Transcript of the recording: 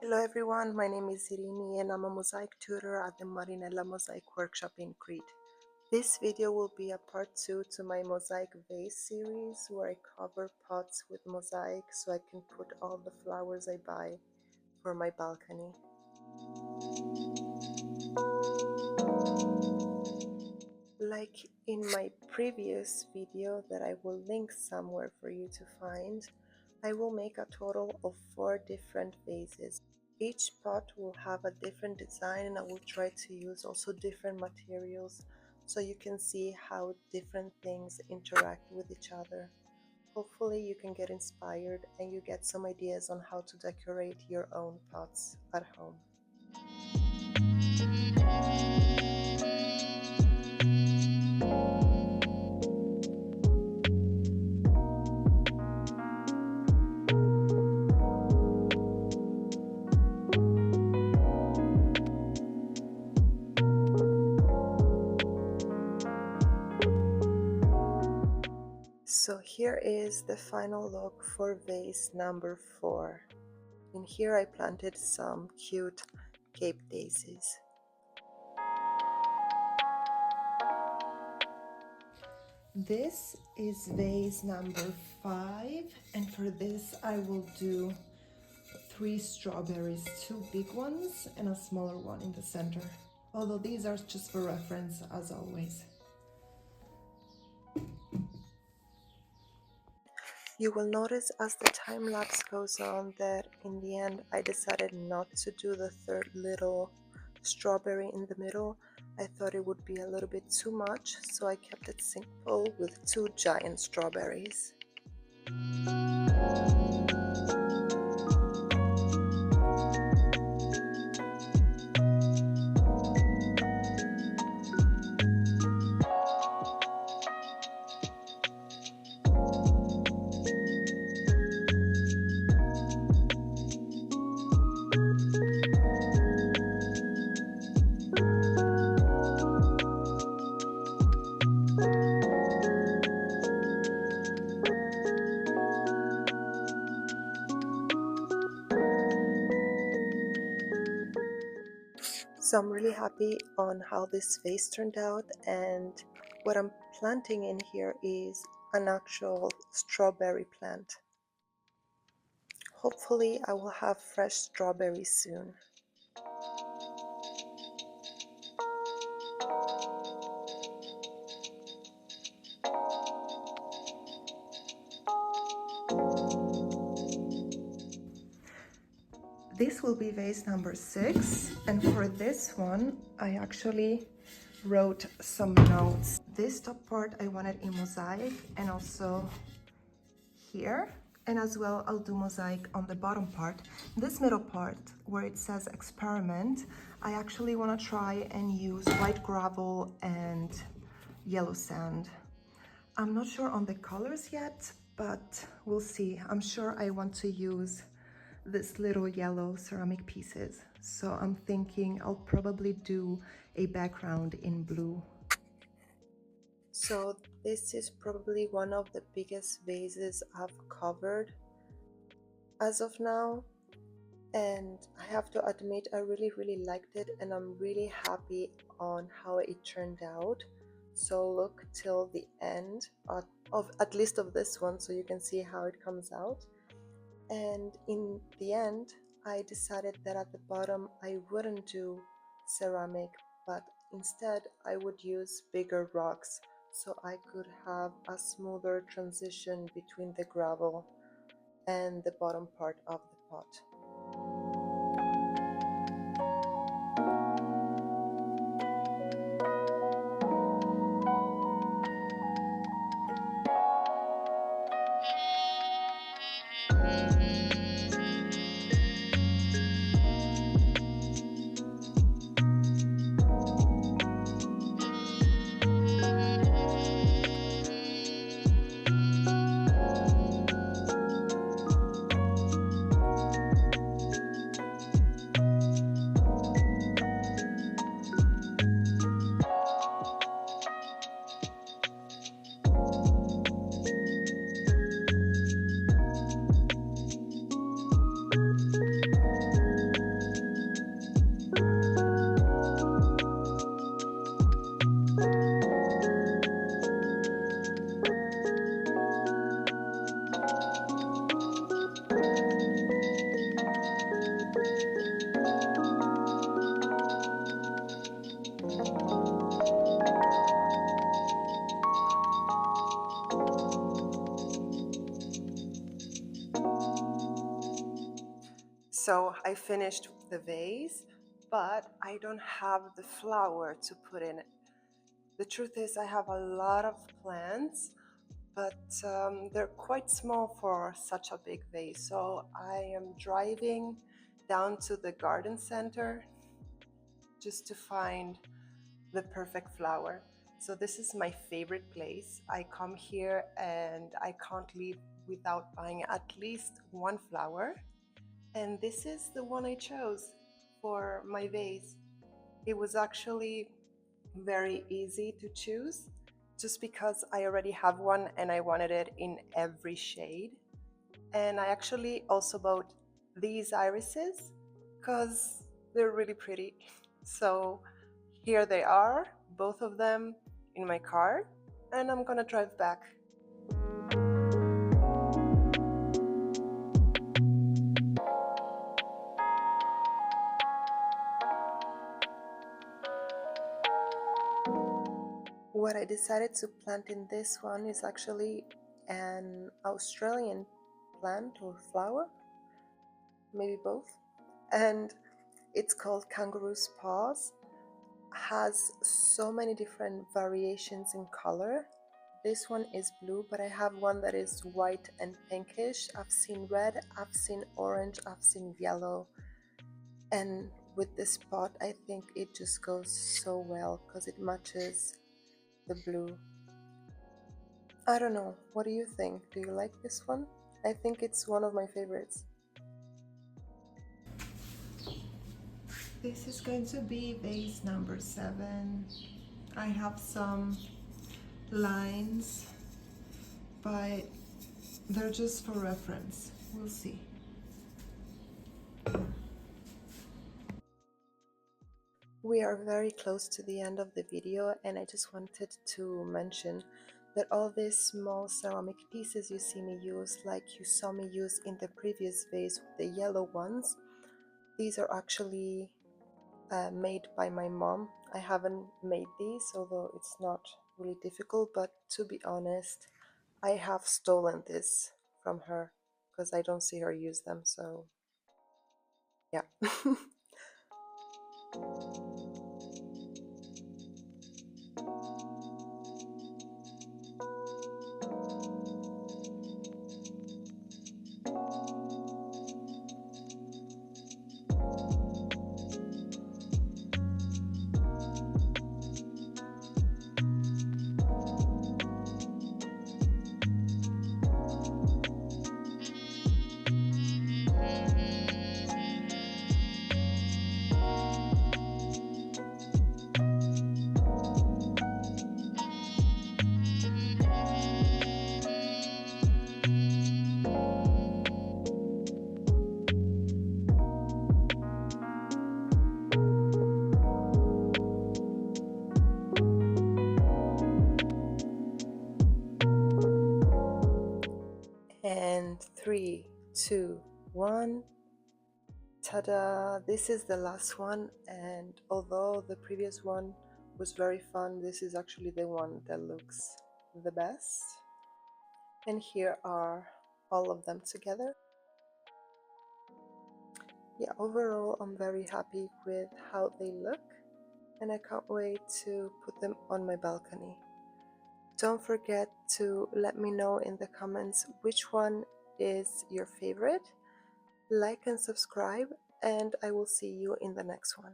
Hello everyone, my name is Irini and I'm a mosaic tutor at the Marinella Mosaic Workshop in Crete. This video will be a part 2 to my mosaic vase series where I cover pots with mosaic so I can put all the flowers I buy for my balcony. Like in my previous video that I will link somewhere for you to find, I will make a total of 4 different vases. Each pot will have a different design and I will try to use also different materials so you can see how different things interact with each other. Hopefully you can get inspired and you get some ideas on how to decorate your own pots at home. So here is the final look for vase number 4. In here I planted some cute Cape daisies. This is vase number 5, and for this I will do 3 strawberries, 2 big ones and a smaller one in the center. Although these are just for reference as always. You will notice as the time lapse goes on that in the end I decided not to do the third little strawberry in the middle. I thought it would be a little bit too much, so I kept it simple with 2 giant strawberries. So I'm really happy on how this vase turned out, and what I'm planting in here is an actual strawberry plant. Hopefully I will have fresh strawberries soon. This will be vase number 6, and for this one I actually wrote some notes. This top part I wanted in mosaic and also here, and as well I'll do mosaic on the bottom part. This middle part where it says experiment, I actually want to try and use white gravel and yellow sand. I'm not sure on the colors yet, but we'll see. I'm sure I want to use this little yellow ceramic pieces, so I'm thinking I'll probably do a background in blue. So this is probably one of the biggest vases I've covered as of now, and I have to admit I really liked it, and I'm really happy on how it turned out. So look till the end of at least of this one so you can see how it comes out. And in the end I decided that at the bottom I wouldn't do ceramic, but instead I would use bigger rocks so I could have a smoother transition between the gravel and the bottom part of the pot. So I finished the vase, but I don't have the flower to put in it. The truth is I have a lot of plants, but they're quite small for such a big vase. So I am driving down to the garden center just to find the perfect flower. So this is my favorite place. I come here and I can't leave without buying at least one flower. And this is the one I chose for my vase. It was actually very easy to choose just because I already have one and I wanted it in every shade. And I actually also bought these irises because they're really pretty. So here they are, both of them in my car, and I'm gonna drive back. What I decided to plant in this one is actually an Australian plant or flower, maybe both, and it's called kangaroo's paws. Has so many different variations in color. This one is blue, but I have one that is white and pinkish. I've seen red, I've seen orange, I've seen yellow, and with this pot I think it just goes so well because it matches the blue. I don't know, what do you think? Do you like this one? I think it's one of my favorites. This is going to be vase number 7. I have some lines, but they're just for reference. We'll see. We are very close to the end of the video, and I just wanted to mention that all these small ceramic pieces you see me use, like you saw me use in the previous vase with the yellow ones, these are actually made by my mom. I haven't made these, although it's not really difficult, but to be honest, I have stolen this from her because I don't see her use them, so yeah. And 3, 2, 1. Ta-da! This is the last one, and although the previous one was very fun, this is actually the one that looks the best. And here are all of them together. Yeah, overall I'm very happy with how they look, and I can't wait to put them on my balcony. Don't forget to let me know in the comments which one is your favorite. Like and subscribe, and I will see you in the next one.